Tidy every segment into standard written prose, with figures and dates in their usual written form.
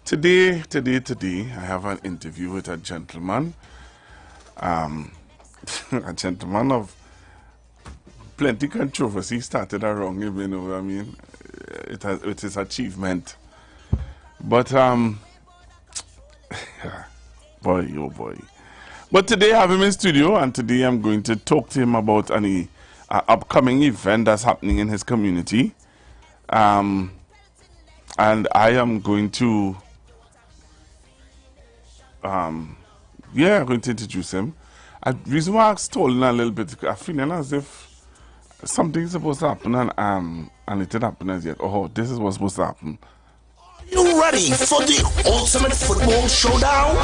Today, I have an interview with a gentleman, a gentleman of plenty controversy. Started around him, you know. I mean, it is achievement, but boy, oh boy. But today I have him in studio, and today I'm going to talk to him about an upcoming event that's happening in his community, and I am going to. I'm going to introduce him. The reason why I've stolen a little bit, I'm feeling as if something's supposed to happen and it didn't happen as yet. Oh, this is what's supposed to happen. You ready for the ultimate football showdown?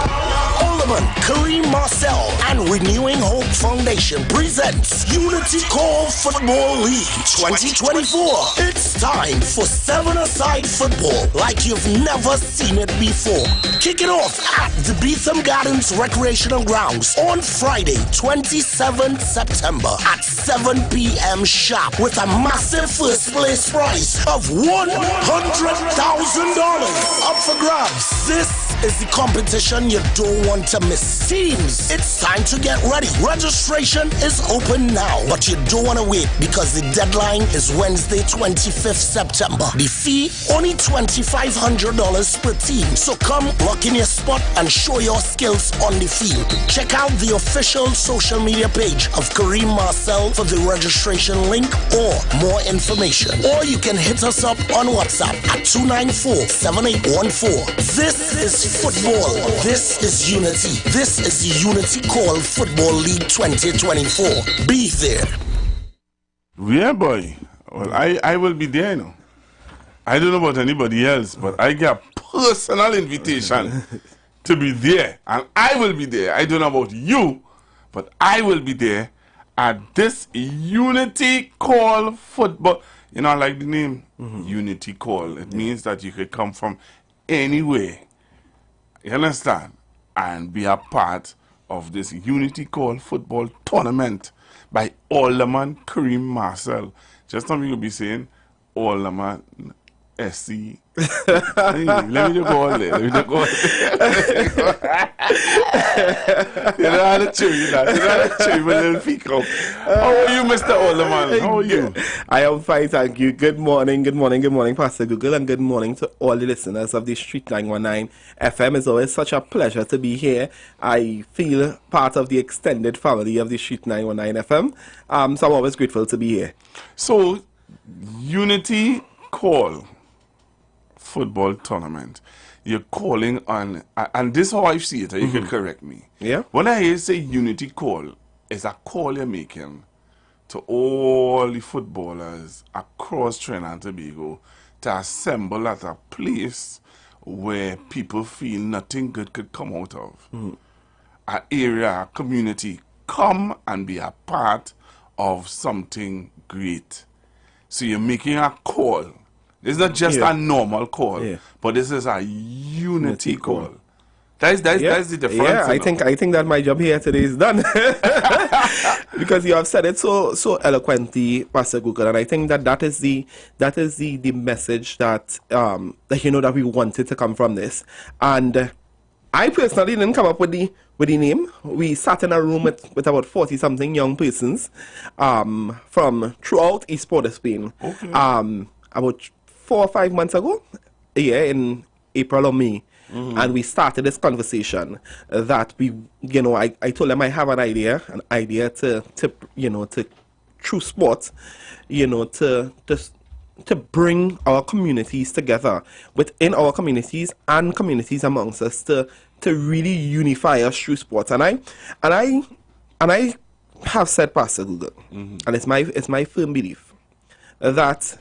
Alderman, Kareem, Marcelle, and Renewing Hope Foundation presents Unity Call Football League 2024. It's time for seven-a-side football like you've never seen it before. Kick it off at the Beetham Gardens Recreational Grounds on Friday, 27th September at 7 p.m. sharp with a massive first place prize of $100,000 up for grabs. This is the competition you don't want to miss. Teams, it's time to get ready. Registration is open now, but you don't want to wait because the deadline is Wednesday, 25th September. The fee, only $2,500 per team. So come lock in your spot and show your skills on the field. Check out the official social media page of Kareem Marcelle for the registration link or more information. Or you can hit us up on WhatsApp at 294-7814. This is football. This is unity. This is the Unity Call Football League 2024. Be there. Yeah, boy. Well, I will be there, you know. I don't know about anybody else, but I get a personal invitation to be there. And I will be there. I don't know about you, but I will be there at this Unity Call Football. You know, I like the name Unity Call. It means that you could come from anywhere. You understand? And be a part of this Unity Call Football Tournament by Alderman Kareem Marcelle. Just something you'll be saying, Alderman SC. Let me just go on there. You know how to chew you that. You know how to chew with a little peak up. How are you, Mr. Alderman? How are you? I am fine, thank you. Good morning, Pastor Google, and good morning to all the listeners of the Street 919 FM. It's always such a pleasure to be here. I feel part of the extended family of the Street 919 FM, so I'm always grateful to be here. So, Unity Call Football Tournament. You're calling on, and this is how I see it, you can correct me. Yeah. When I hear say Unity Call, it's a call you're making to all the footballers across Trinidad and Tobago to assemble at a place where people feel nothing good could come out of. An area, a community, come and be a part of something great. So you're making a call. It's not just a normal call, but this is a unity call. That's the difference. Yeah, I think that my job here today is done. Because you have said it so eloquently, Pastor Google, and I think that is the message that that we wanted to come from this. And I personally didn't come up with the name. We sat in a room with about 40-something young persons from throughout East Port of Spain. Okay. About 4 or 5 months ago, in April or May, and we started this conversation that I told them I have an idea to through sport, to bring our communities together within our communities and communities amongst us to really unify us through sports. And I have said, Pastor Google, and it's my firm belief that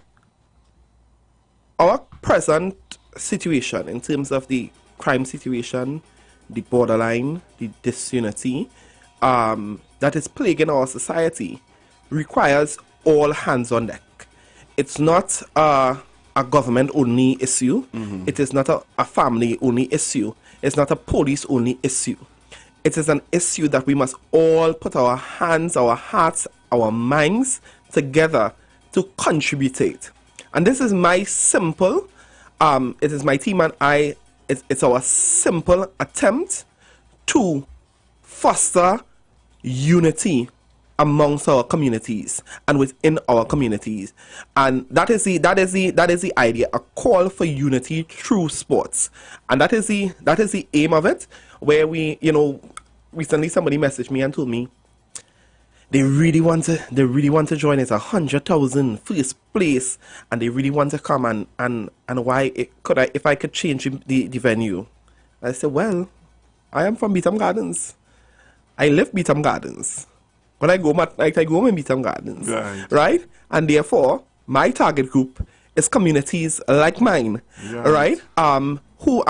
our present situation in terms of the crime situation, the borderline, the disunity that is plaguing our society requires all hands on deck. It's not a government-only issue. It is not a family-only issue. It's not a police-only issue. It is an issue that we must all put our hands, our hearts, our minds together to contribute it. And this is my simple, it is my team and I it's our simple attempt to foster unity amongst our communities and within our communities, and that is the idea, a call for unity through sports, and that is the aim of it. Where we, recently somebody messaged me and told me they really want to join. It's 100,000 first place, and they really want to come, and why if I could change the venue. I said, well, I am from Beetham Gardens. I live Beetham Gardens. When I go home in Beetham Gardens, right? And therefore, my target group is communities like mine, right? And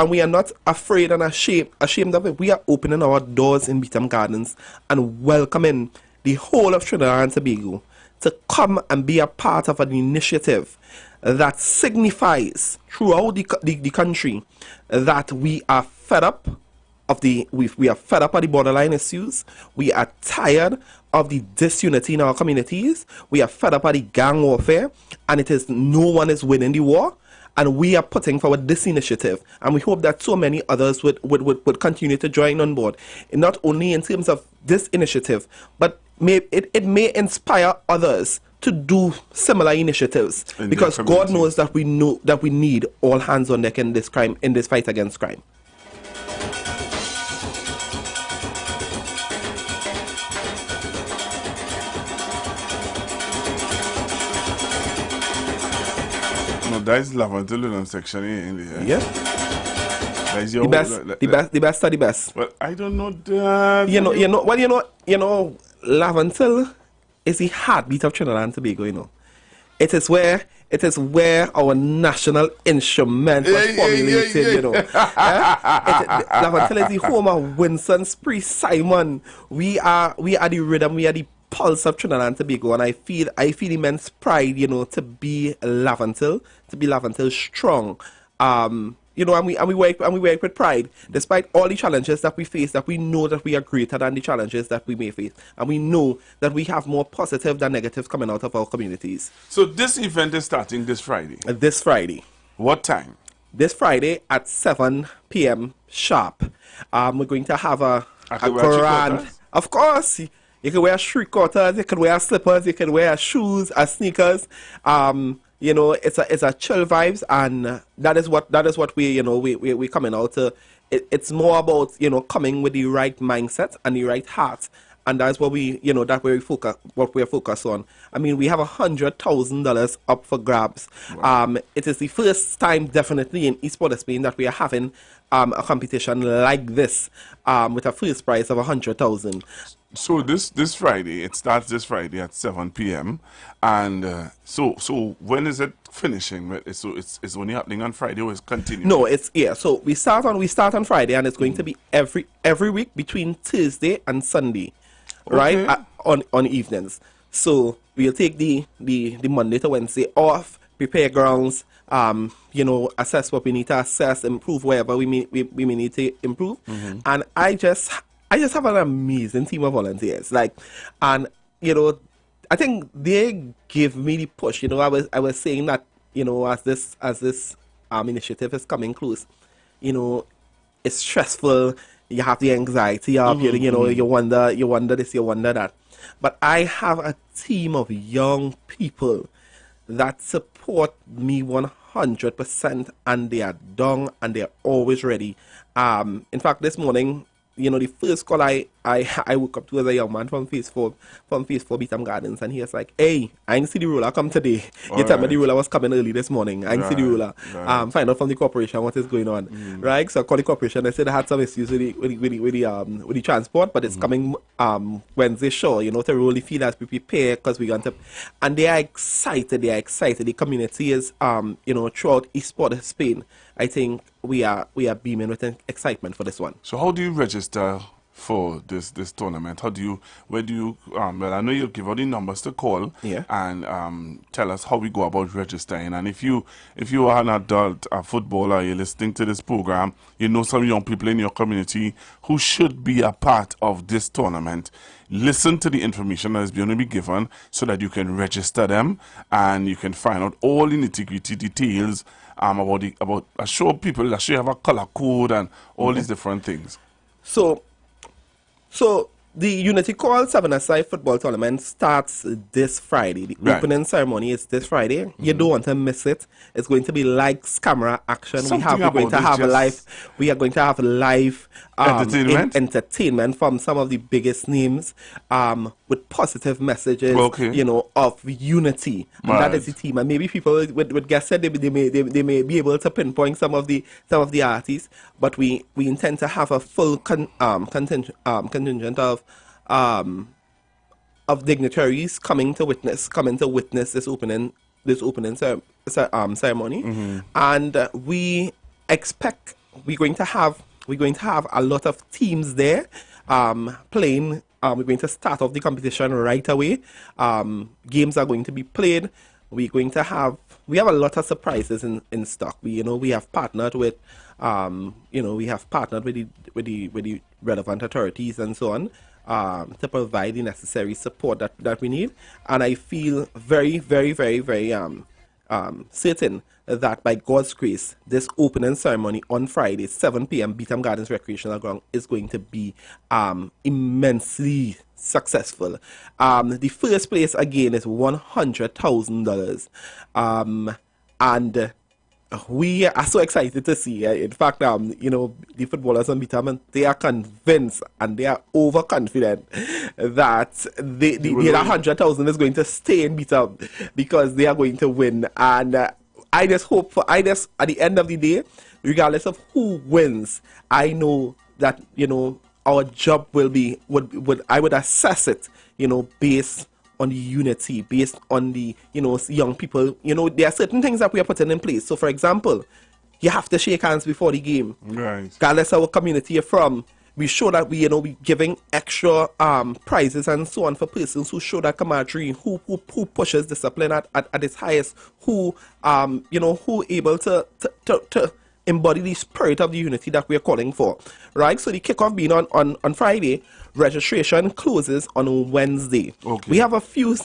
we are not afraid and ashamed of it. We are opening our doors in Beetham Gardens and welcoming the whole of Trinidad and Tobago to come and be a part of an initiative that signifies throughout the country that we are fed up of we are fed up of the borderline issues. We are tired of the disunity in our communities. We are fed up of the gang warfare, and it is no one is winning the war. And we are putting forward this initiative, and we hope that so many others would continue to join on board. And not only in terms of this initiative, but it may inspire others to do similar initiatives, because God knows that we need all hands on deck in this fight against crime. No, that is Laventille section in the yeah. That is your the best of the best. Well, I don't know that. Laventille is the heartbeat of Trinidad and Tobago. It is where our national instrument was formulated. Laventille is the home of Winston Spree Simon. We are the rhythm. We are the pulse of Trinidad and Tobago, and I feel immense pride, to be Laventille strong. And we work with pride, despite all the challenges that we face. That we know that we are greater than the challenges that we may face, and we know that we have more positive than negatives coming out of our communities. So this event is starting this Friday. This Friday. What time? This Friday at 7 p.m. sharp. We're going to have a grand. Of course. You can wear street quarters, you can wear slippers, you can wear shoes, sneakers. It's a chill vibes, and that is what we coming out to. It's more about coming with the right mindset and the right heart, and that's what we are focused on. I mean, we have $100,000 up for grabs. Wow. It is the first time, definitely, in East Port of Spain that we are having a competition like this with a first prize of $100,000. So this Friday, it starts this Friday at 7 p.m. And so when is it finishing? So it's only happening on Friday, or it's continuing? No, so we start on Friday, and it's going to be every week between Thursday and Sunday, okay, right? On evenings. So we'll take the Monday to Wednesday off, prepare grounds, assess what we need to assess, improve wherever we may need to improve. Mm-hmm. And I just have an amazing team of volunteers. I think they give me the push. I was saying that, as this initiative is coming close, it's stressful. You have the anxiety of, mm-hmm. you wonder this, you wonder that. But I have a team of young people that support me 100%, and they are down and they are always ready. In fact, this morning, the first call I woke up to was a young man from Phase 4 Beetham Gardens, and he was like, "Hey, I didn't see the ruler come today. You tell me the ruler was coming early this morning. I didn't see the ruler. Find out from the corporation what is going on." Mm. Right? So I called the corporation. They said they had some issues with the transport, but it's coming Wednesday, sure. To really feel as we prepare, because we're going to, and they are excited. The community is throughout East Port of Spain. I think we are beaming with excitement for this one. So how do you register for this tournament? Where do you well, I know you'll give out the numbers to call, yeah, and tell us how we go about registering. And if you are an adult, a footballer, you're listening to this program, some young people in your community who should be a part of this tournament, listen to the information that is going to be given so that you can register them, and you can find out all the nitty-gritty details about show people that she have a color code and all these different things. So the Unity Call 7-a-side football tournament starts this Friday. The opening ceremony is this Friday. You don't want to miss it. It's going to be lights, camera, action. We are going to have live entertainment from some of the biggest names with positive messages, of unity. And that is the theme. And maybe people would guess that they may be able to pinpoint some of the artists, but we intend to have a full contingent of dignitaries coming to witness this opening ceremony, and we expect we're going to have a lot of teams there playing. We're going to start off the competition right away. Games are going to be played. We have a lot of surprises in stock. We have partnered with the relevant authorities and so on to provide the necessary support that we need. And I feel very, very, very, very certain that by God's grace, this opening ceremony on Friday, 7 p.m. Beetham Gardens Recreational Ground is going to be immensely successful. The first place again is $100,000, and we are so excited to see. In fact, the footballers on Beetham, they are convinced and they are overconfident that the 100,000 is going to stay in Beetham because they are going to win. And I just hope at the end of the day, regardless of who wins, I know that our job would I would assess it, based on the unity, based on the young people. There are certain things that we are putting in place. So for example, you have to shake hands before the game. Right. Regardless of what community you're from, we show that we giving extra prizes and so on for persons who show that camaraderie, who pushes discipline at its highest, who able to embody the spirit of the unity that we are calling for, right? So the kickoff being on Friday, registration closes on Wednesday. Okay. We have a few.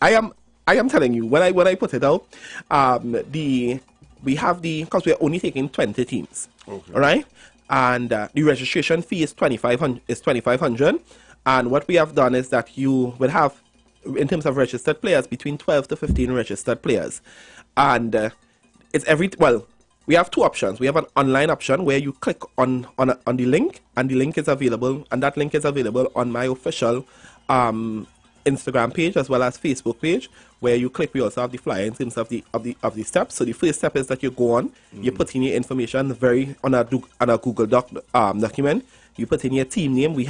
I am telling you, when I put it out, because we're only taking 20 teams, okay, all right, and the registration fee is $2,500, and what we have done is that you will have, in terms of registered players, between 12 to 15 registered players, and we have two options. We have an online option where you click on the link, and the link is available, and that link is available on my official Instagram page as well as Facebook page. Where you click, we also have the flyer in terms of the steps. So the first step is that you go on, you put in your information on a Google document. You put in your team name. We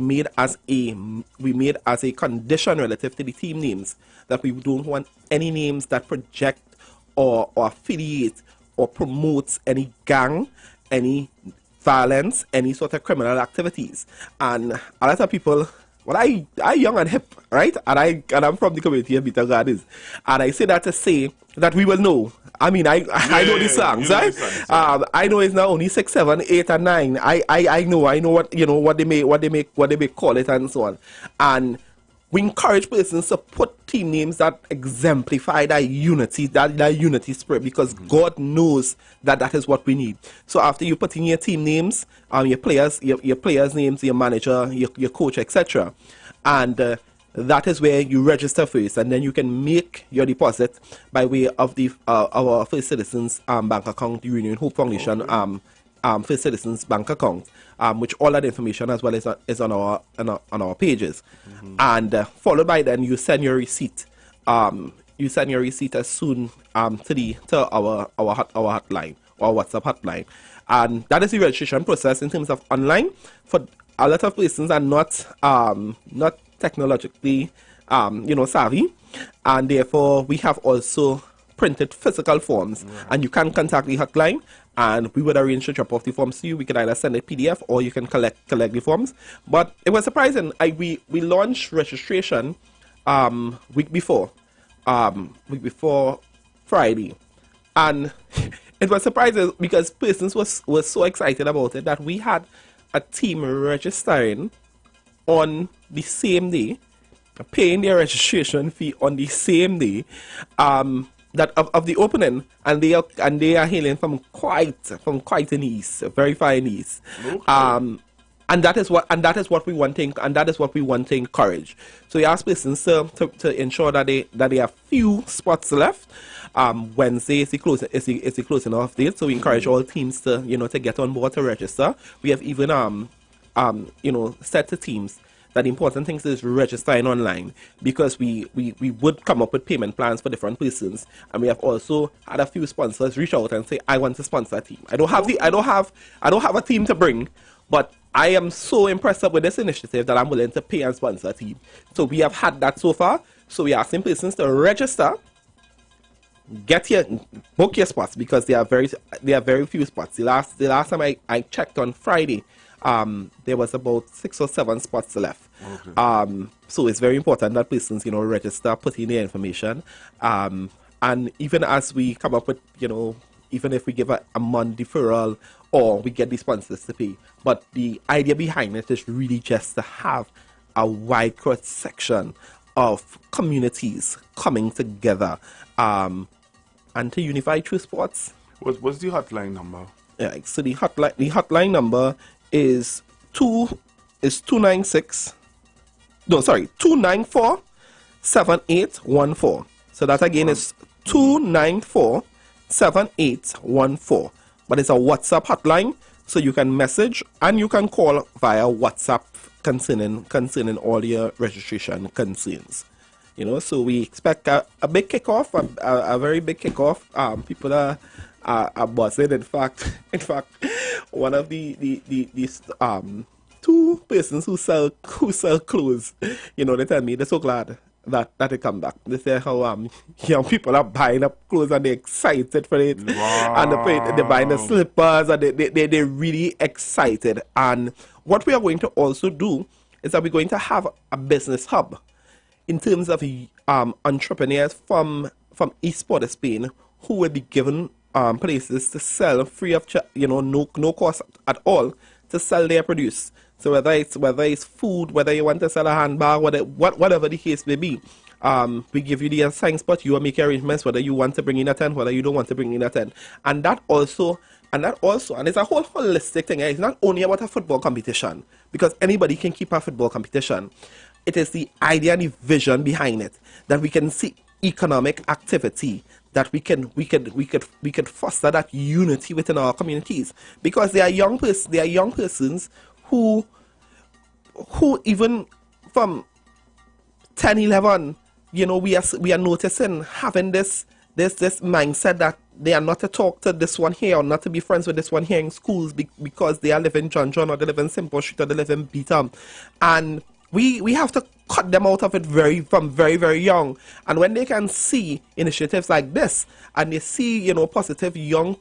made as a condition relative to the team names that we don't want any names that project or affiliate or promotes any gang, any violence, any sort of criminal activities. And a lot of people, I young and hip, right? And I'm from the community of Beetham Gardens. And I say that to say that we will know. I mean, I know the songs, right? I know it's not only 6, 7, 8, and 9. I know what what they may call it and so on. And we encourage persons to put team names that exemplify that unity, that unity spirit, because God knows that is what we need. So after you put in your team names, your players names, your manager, your coach, etc., and that is where you register first, and then you can make your deposit by way of our First Citizens bank account, the Union Hope Foundation First Citizens bank account, which all that information as well is on our pages, and followed by then you send your receipt. You send your receipt as soon to our hotline, or WhatsApp hotline, and that is the registration process in terms of online. For a lot of persons are not technologically savvy, and therefore we have also printed physical forms, and you can contact the hotline, and we would arrange to drop off the forms to you. We can either send a PDF or you can collect the forms. But it was surprising. We launched registration week before Friday, and it was surprising because persons was so excited about it that we had a team registering on the same day, paying their registration fee on the same day. of the opening, and they are hailing from quite in the east, very far in the east. Okay. And that is what we want to encourage. So we ask persons to ensure that they have few spots left. Wednesday is the closing off date, so we encourage all teams to get on board to register. We have even said to teams that the important thing is registering online, because we would come up with payment plans for different persons, and we have also had a few sponsors reach out and say, I want to sponsor a team. I don't have a team to bring, but I am so impressed with this initiative that I'm willing to pay and sponsor a team. So we have had that so far. So we are asking persons to register, book your spots, because there are very few spots. The last time I checked on Friday, there was about 6 or 7 spots left. Okay. So it's very important that persons register, put in their information, and even as we come up with even if we give a month deferral or we get the sponsors to pay. But the idea behind it is really just to have a wide cross section of communities coming together and to unify through sports. What's the hotline number? Yeah, so the hotline number is 294 7814. So that again is 294 7814. But it's a WhatsApp hotline, so you can message and you can call via WhatsApp concerning all your registration concerns. So we expect a big kickoff, a very big kickoff. People are buzzing. In fact, one of the two persons who sell clothes, they tell me they're so glad that they come back. They say how young people are buying up clothes and they're excited for it. Wow. And they're buying the slippers and they're really excited. And what we are going to also do is that we're going to have a business hub in terms of entrepreneurs from East Port of Spain who will be given places to sell free of no cost at all to sell their produce. So whether it's food, whether you want to sell a handbag, whatever the case may be, we give you the assigned spot. You will make arrangements whether you want to bring in a tent, whether you don't want to bring in a tent, and it's a whole holistic thing. It's not only about a football competition, because anybody can keep a football competition. It is the idea and the vision behind it that we can see economic activity, that we could foster that unity within our communities, because there are young persons who even from 10, 11, we are noticing having this mindset that they are not to talk to this one here or not to be friends with this one here in schools because they are living John or they live in Simple Street or they live in Beetham, and we have to cut them out of it from very, very young. And when they can see initiatives like this, and they see positive young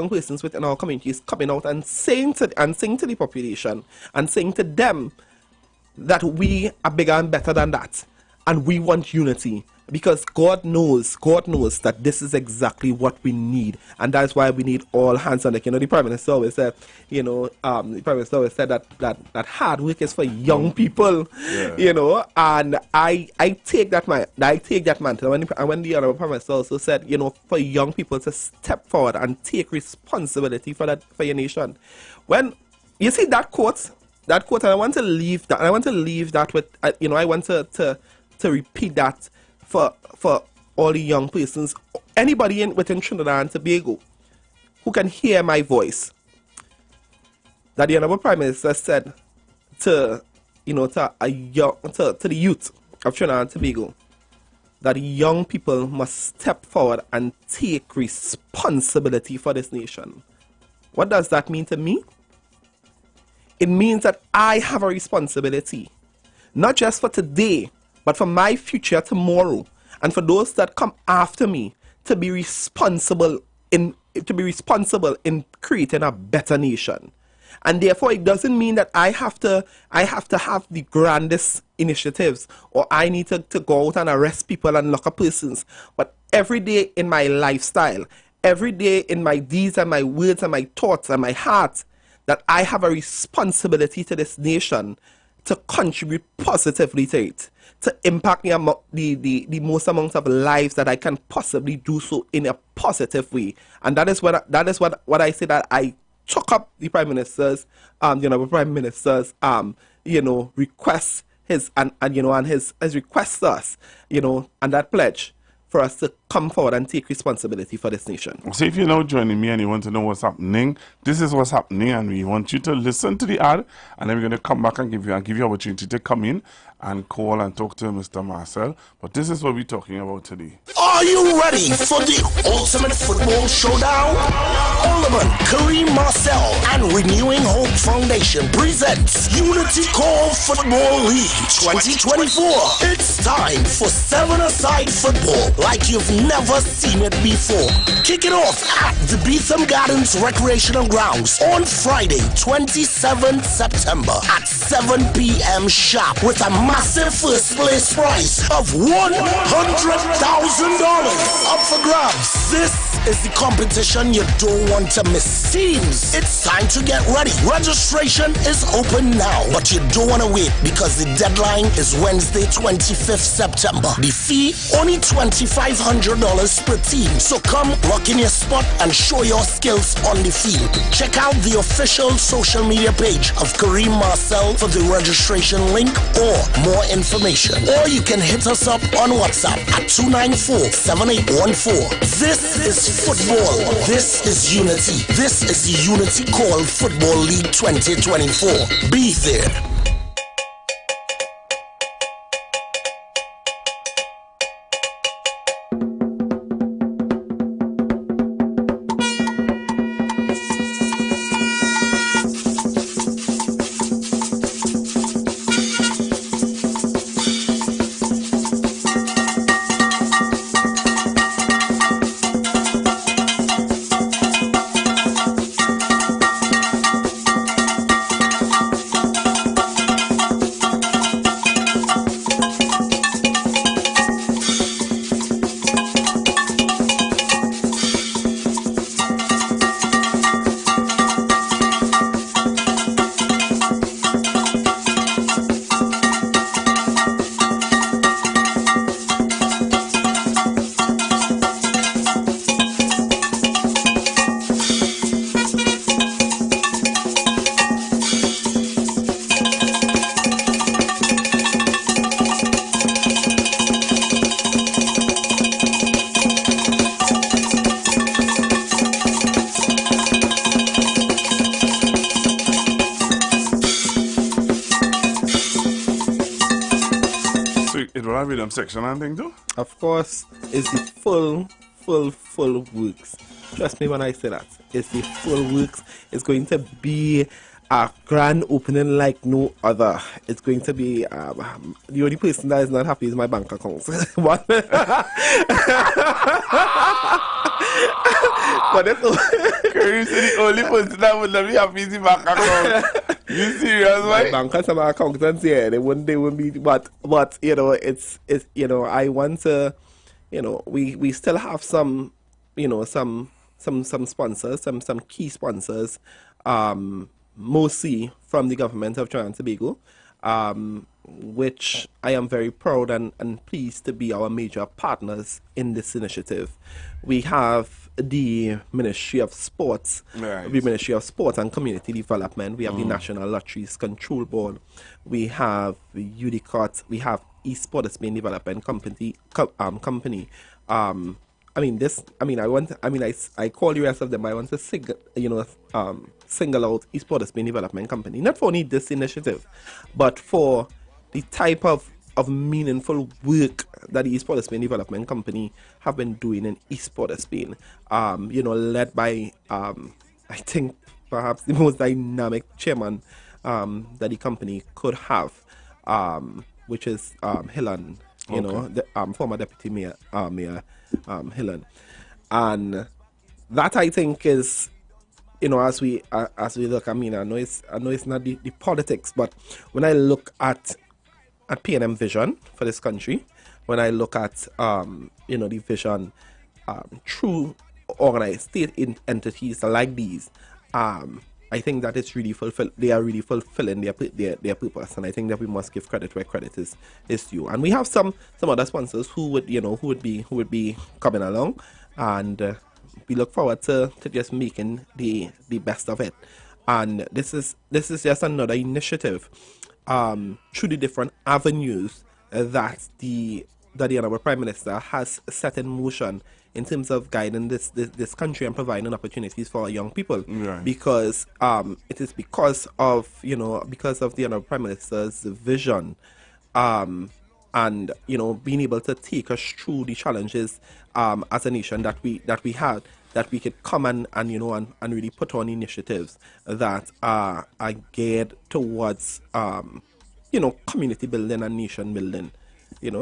persons within our communities coming out and saying to the population and saying to them that we are bigger and better than that, and we want unity, because God knows that this is exactly what we need, and that's why we need all hands on deck. The Prime Minister always said, that hard work is for young people, and I take that mantle. And when the Honorable Prime Minister also said, for young people to step forward and take responsibility for your nation. When you see that quote, and I want to leave that with, I want to repeat that for all the young persons, anybody within Trinidad and Tobago who can hear my voice, that the Honorable Prime Minister said to the youth of Trinidad and Tobago, that young people must step forward and take responsibility for this nation. What does that mean to me? It means that I have a responsibility, not just for today, but for my future tomorrow, and for those that come after me, to be responsible in creating a better nation. And therefore, it doesn't mean that I have to have the grandest initiatives, or I need to go out and arrest people and lock up persons. But every day in my lifestyle, every day in my deeds and my words and my thoughts and my heart, that I have a responsibility to this nation to contribute positively to it, to impact the most amount of lives that I can possibly do so in a positive way. And that is what I say, that I took up the Prime Minister's request, his request to us, and that pledge for us to come forward and take responsibility for this nation. So if you're now joining me and you want to know what's happening, this is what's happening, and we want you to listen to the ad, and then we're going to come back and give you opportunity to come in and call and talk to Mr. Marcelle. But this is what we're talking about today. Are you ready for the ultimate football showdown? Alderman, Kareem, Marcelle, and Renewing Hope Foundation presents Unity Call Football League 2024. It's time for seven-a-side football like you've never seen it before. Kick it off at the Beetham Gardens Recreational Grounds on Friday, 27th September at 7 p.m. sharp with a massive first place prize of $100,000 up for grabs. This is the competition you don't want to miss. Teams, it's time to get ready. Registration is open now, but you don't want to wait because the deadline is Wednesday, 25th September. The fee only $2,500 per team. So come lock in your spot and show your skills on the field. Check out the official social media page of Kareem Marcelle for the registration link or more information. Or you can hit us up on WhatsApp at 294-7814. This is football. This is unity. This is the Unity Call Football League 2024. Be there. Rhythm section and thing too? Of course, it's the full works. Trust me when I say that. It's the full works. It's going to be a grand opening like no other. It's going to be the only person that is not happy is my bank account. But it's Kareem said the only person that would not be happy is the bank account. You serious, my bankers and my accountants, yeah, they wouldn't be, but it's I want to, we still have some sponsors, some key sponsors, mostly from the government of Trinidad and Tobago, which I am very proud and pleased to be our major partners in this initiative. We have the Ministry of Sports, right. The Ministry of Sports and Community Development. We have the National Lotteries Control Board. We have UDICOT. We have Esports Spain Development Company. I call the rest of them. I want to single out Esports Spain Development Company, not for only this initiative, but for the type of meaningful work that the Esports Spain Development Company have been doing in Esports Spain. Led by I think perhaps the most dynamic chairman that the company could have, which is Hillan, the former deputy mayor, Hillan, and that I think is, as we look. I know it's not the politics, but when I look at P&M vision for this country, when I look at the vision through organized state entities like these, I think that it's really they are really fulfilling their purpose, and I think that we must give credit where credit is due. And we have some other sponsors who would be coming along, and we look forward to just making the best of it. And this is just another initiative through the different avenues that the Honorable Prime Minister has set in motion in terms of guiding this country and providing opportunities for our young people. Right. Because it is because of the Honorable Prime Minister's vision, and being able to take us through the challenges as a nation that we had, that we could come and really put on initiatives that are geared towards community building and nation building.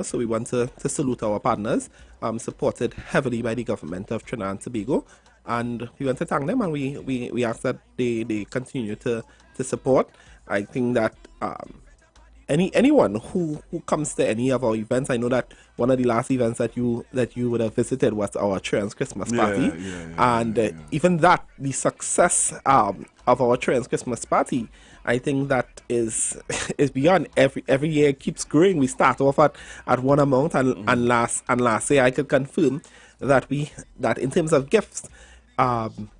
So we want to salute our partners, supported heavily by the government of Trinidad and Tobago, and we want to thank them, and we ask that they continue to support. I think that anyone who comes to any of our events, I know that one of the last events that you would have visited was our Children's Christmas party, even that, the success of our Children's Christmas party, I think that is beyond. Every year it keeps growing. We start off at one amount, and last year I could confirm that in terms of gifts,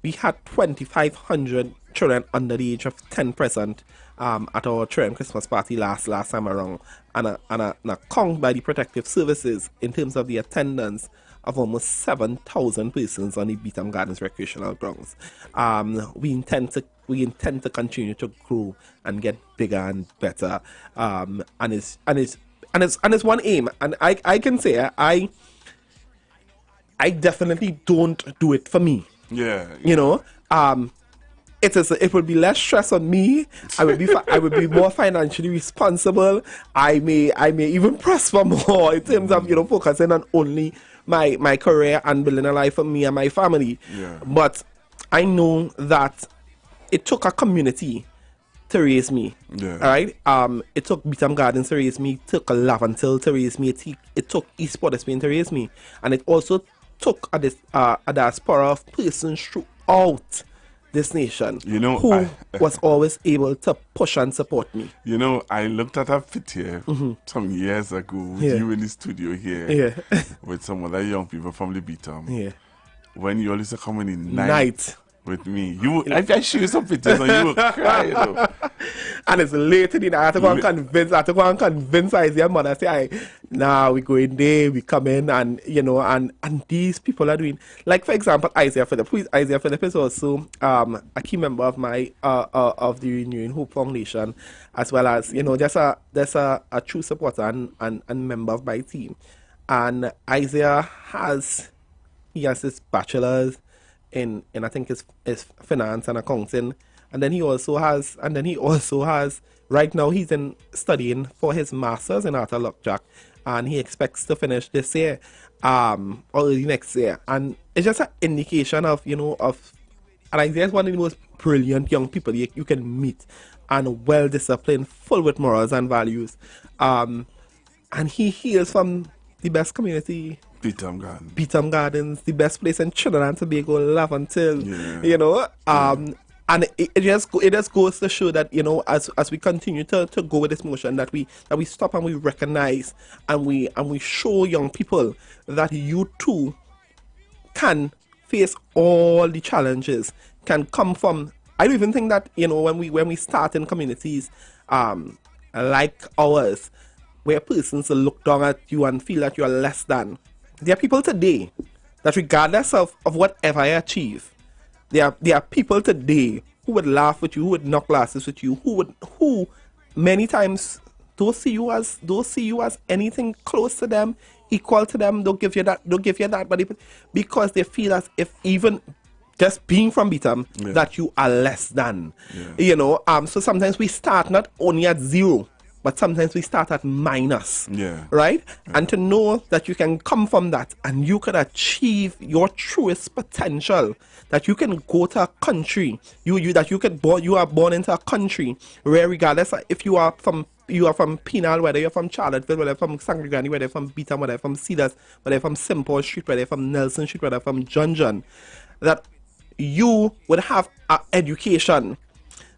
we had 2,500 children under the age of 10 present at our Children's Christmas party last time around, and a count by the protective services in terms of the attendance of almost 7,000 persons on the Beetham Gardens recreational grounds. We intend to continue to grow and get bigger and better. And it's one aim. And I can say I definitely don't do it for me. Yeah. It would be less stress on me. I would be more financially responsible. I may even prosper more in terms of focusing on only my career and building a life for me and my family. Yeah. But I know that it took a community to raise me. Yeah. All right. It took Beetham Gardens to raise me. It took Lavantil to raise me. It took East Port of Spain to raise me, and it also took a diaspora of persons throughout this nation who was always able to push and support me. I looked at a video some years ago with you in the studio here with some other young people from the Beetham. Yeah. When you used to come in the night with me. I show you some pictures and you will cry. And it's late in the night. I have to go and convince Isaiah's mother, say, we go in there, we come in, and and these people are doing, like, for example, Isaiah Philip. Who is Isaiah Philip? Is also a key member of my of the Renewing Hope Foundation, as well as just a true supporter and member of my team. And Isaiah has his bachelor's in I think is finance and accounting, and then he also has right now he's studying for his master's in art of lockjack, and he expects to finish this year or early next year. And it's just an indication of and Isaiah's one of the most brilliant young people you can meet, and well disciplined, full with morals and values, and he is from the best community, Beetham Gardens, the best place in Trinidad and Tobago, Lavantil, and it just goes to show that as we continue to go with this motion, that we stop and we recognize and we show young people that you too can face all the challenges, can come from. I don't even think that when we start in communities like ours, where persons look down at you and feel that you are less than. There are people today that, regardless of whatever I achieve, there are people today who would laugh with you, who would knock glasses with you, who many times don't see you as anything close to them, equal to them. Don't give you that, but because they feel as if even just being from Beetham, that you are less than. So sometimes we start not only at zero, but sometimes we start at minus, right? And to know that you can come from that and you can achieve your truest potential, that you can go to a country, you are born into a country where, regardless of if you are from Penal, whether you're from Charlottesville, whether you're from Sangre Grande, whether you're from Beetham, whether you're from Cedars, whether you're from St. Paul Street, whether you're from Nelson Street, whether you're from John, that you would have an education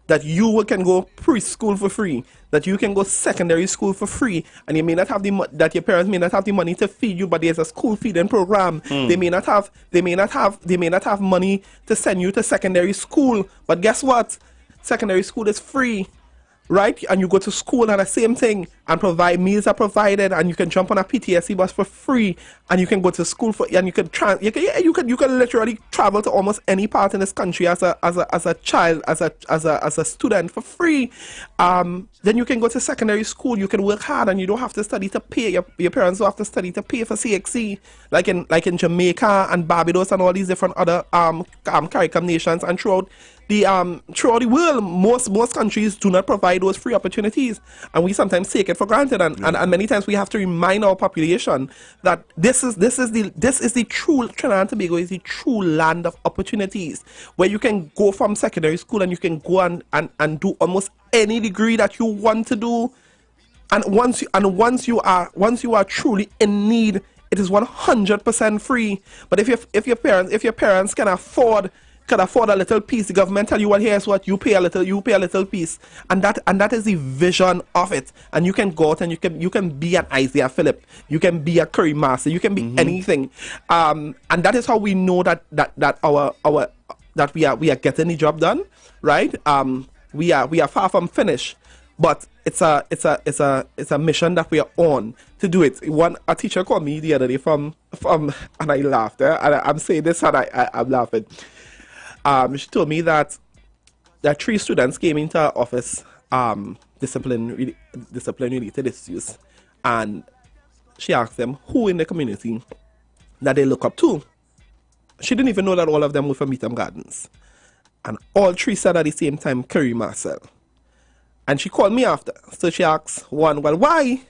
that you can go preschool for free, that you can go secondary school for free, and you may not have that your parents may not have the money to feed you, but there's a school feeding program. They may not have money to send you to secondary school, but guess what? Secondary school is free. Right, and you go to school and the same thing, and meals are provided, and you can jump on a PTSD bus for free, and you can go to school and you can literally travel to almost any part in this country as a child, as a student for free. Then you can go to secondary school. You can work hard, and you don't have to study to pay. Your parents don't have to study to pay for CXC, like in Jamaica and Barbados and all these different other CARICOM nations, and throughout the world, most countries do not provide those free opportunities, and we sometimes take it for granted. And many times we have to remind our population that this is the true Trinidad and Tobago is the true land of opportunities, where you can go from secondary school and you can go and do almost any degree that you want to do. And once you are truly in need, it is 100% free. But if your parents can afford a little piece, the government tell you, well, here's what, you pay a little piece, and that is the vision of it. And you can go out and you can be an Isaiah Phillip, you can be a Kareem Master, you can be anything, and that is how we know that we are getting the job done, right? We are far from finished, but it's a mission that we are on to do it. A teacher called me the other day from and I laughed. And I'm saying this and I'm laughing. She told me that 3 students came into our office, discipline related issues, and she asked them who in the community that they look up to. She didn't even know that all of them were from Meetham Gardens, and all 3 said at the same time, Kareem Marcelle. And she called me after, so she asked one, well, why?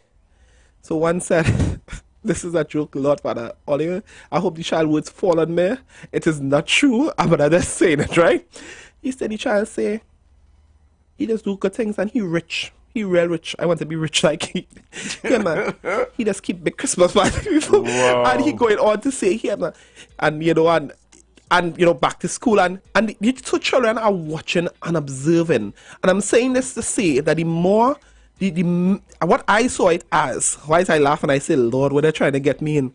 So one said, this is a joke, Lord Father Oliver, I hope the child words fall on me. It is not true, but I'm just saying it, right? He said the child say, he just do good things and he rich. He real rich. I want to be rich like he. Yeah, man. He just keep big Christmas parties. Wow. And he going on to say here, man. And back to school, and the 2 children are watching and observing. And I'm saying this to say that the more what I saw it as, why I laugh and I say, Lord, what they're trying to get me in,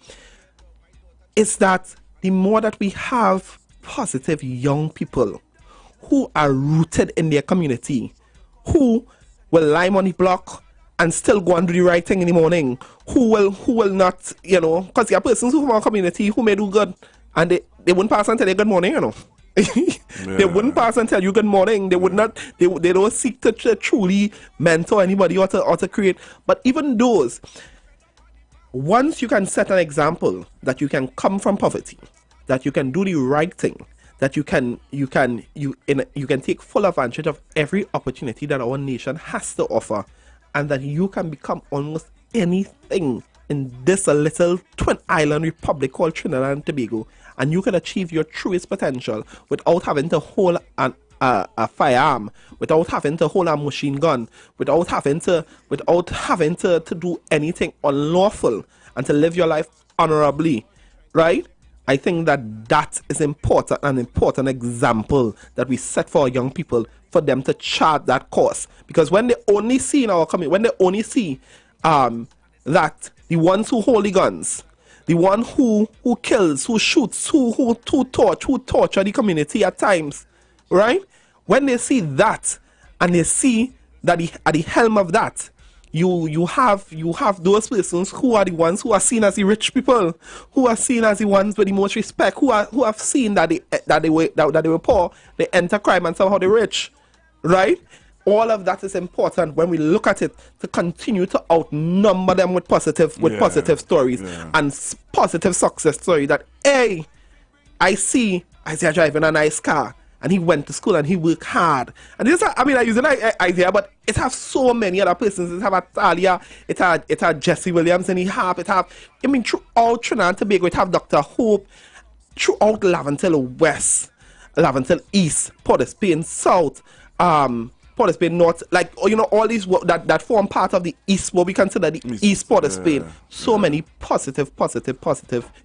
is that the more that we have positive young people who are rooted in their community, who will lime on the block and still go and do the right thing in the morning, who will not, because there are persons who from our community who may do good, and they wouldn't pass and tell you good morning, They wouldn't pass and tell you good morning. They would not. They don't seek to truly mentor anybody or to create. But even those, once you can set an example that you can come from poverty, that you can do the right thing, that you can take full advantage of every opportunity that our nation has to offer, and that you can become almost anything in this little twin island republic called Trinidad and Tobago, and you can achieve your truest potential without having to hold a firearm, without having to hold a machine gun, without having to do anything unlawful, and to live your life honorably, right? I think that is important, an important example that we set for our young people, for them to chart that course. Because when they only see in our community, when they only see that the ones who hold the guns, the one who kills, who shoots, who torture the community at times, right? When they see that, and they see that at the helm of that, you have those persons who are the ones who are seen as the rich people, who are seen as the ones with the most respect, who have seen that they were poor, they enter crime and somehow they're rich, right? All of that is important when we look at it, to continue to outnumber them with positive stories and positive success story. That, hey, I see Isaiah driving a nice car, and he went to school and he worked hard. And this, I use an idea, but it has so many other persons. It have Talia, it had Jesse Williams, and throughout Trinidad and Tobago, it have Dr. Hope, throughout Laventille West, Laventille East, Port of Spain South, Port of Spain North, all these that form part of the East, what we consider the East Port of Spain. So many positive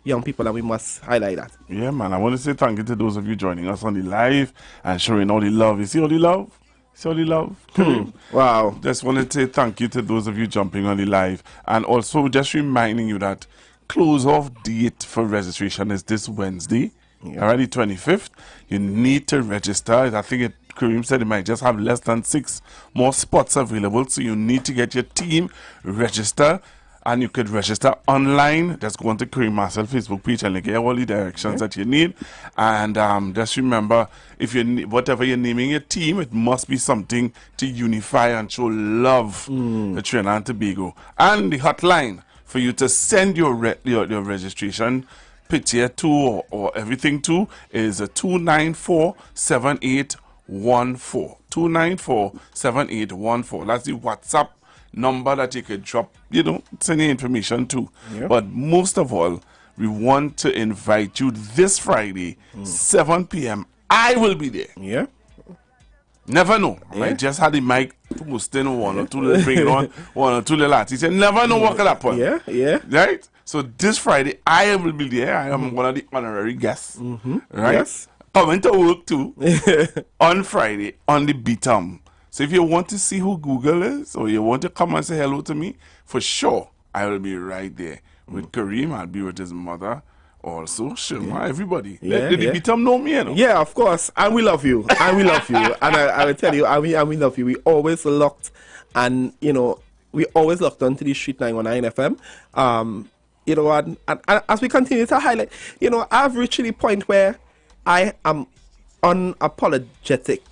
young people, and we must highlight that. Yeah, man. I want to say thank you to those of you joining us on the live and showing all the love. You see all the love? It's only love. Kareem. Wow. Just want to say thank you to those of you jumping on the live. And also just reminding you that close off date for registration is this Wednesday. Already 25th. You need to register. I think Kareem said it might just have less than 6 more spots available. So you need to get your team register. And you could register online. Just go on to Kareem Marcelle Facebook page and get all the directions that you need. And just remember, if you whatever you're naming your team, it must be something to unify and show love to Trinidad and Tobago. And the hotline for you to send your registration picture to or everything to is 294-7814. 294-7814. That's the WhatsApp number that you could drop, send your information to. But most of all, we want to invite you this Friday, 7 p.m. I will be there. Yeah. Never know. I just had the mic posting one or two little bring it on, one or two little artists. You never know what could happen. Yeah. Right? So this Friday, I will be there. I am one of the honorary guests. Right? Yes. Coming to work too on Friday on the BTM. So if you want to see who Google is, or you want to come and say hello to me, for sure, I will be right there. With Kareem, I'll be with his mother. Also, Shema, everybody. Did the BTM know me, Yeah, of course. And we love you. And we love you. And I will tell you, and we love you. We always locked, and, we always locked onto the Street 919 FM. And as we continue to highlight, I've reached the point where I am unapologetic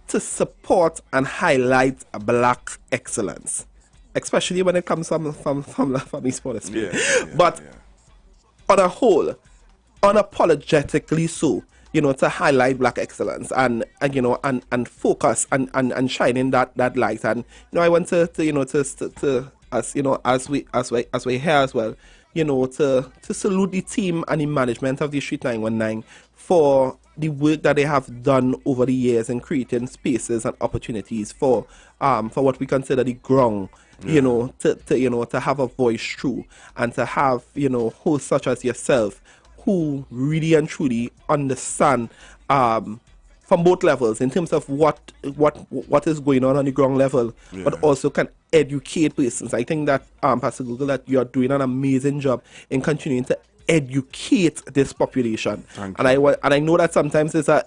to support and highlight black excellence, especially when it comes from the sports. But on a whole, unapologetically so, to highlight black excellence and focus and shining that light. And I want to as we hear as well, to salute the team and the management of the Street 919 for the work that they have done over the years in creating spaces and opportunities for what we consider the ground, to have a voice through, and to have, hosts such as yourself who really and truly understand from both levels in terms of what is going on the ground level, but also can educate persons. I think that Pastor Google, that you are doing an amazing job in continuing to educate this population. And I know that sometimes it's a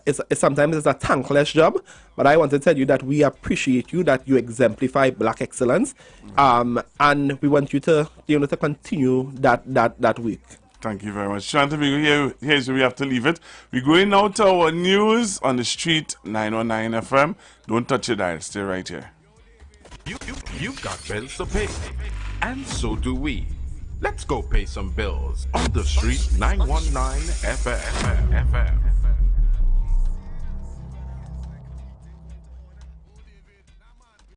thankless job, but I want to tell you that we appreciate you, that you exemplify black excellence, and we want you to to continue that work. Thank you very much. Shantavigo, here's where we have to leave it. We're going now to our news on the Street 919 FM. Don't touch your dial. Stay right here. You've got bills to pay, and so do we. Let's go pay some bills on the Street 919 FM.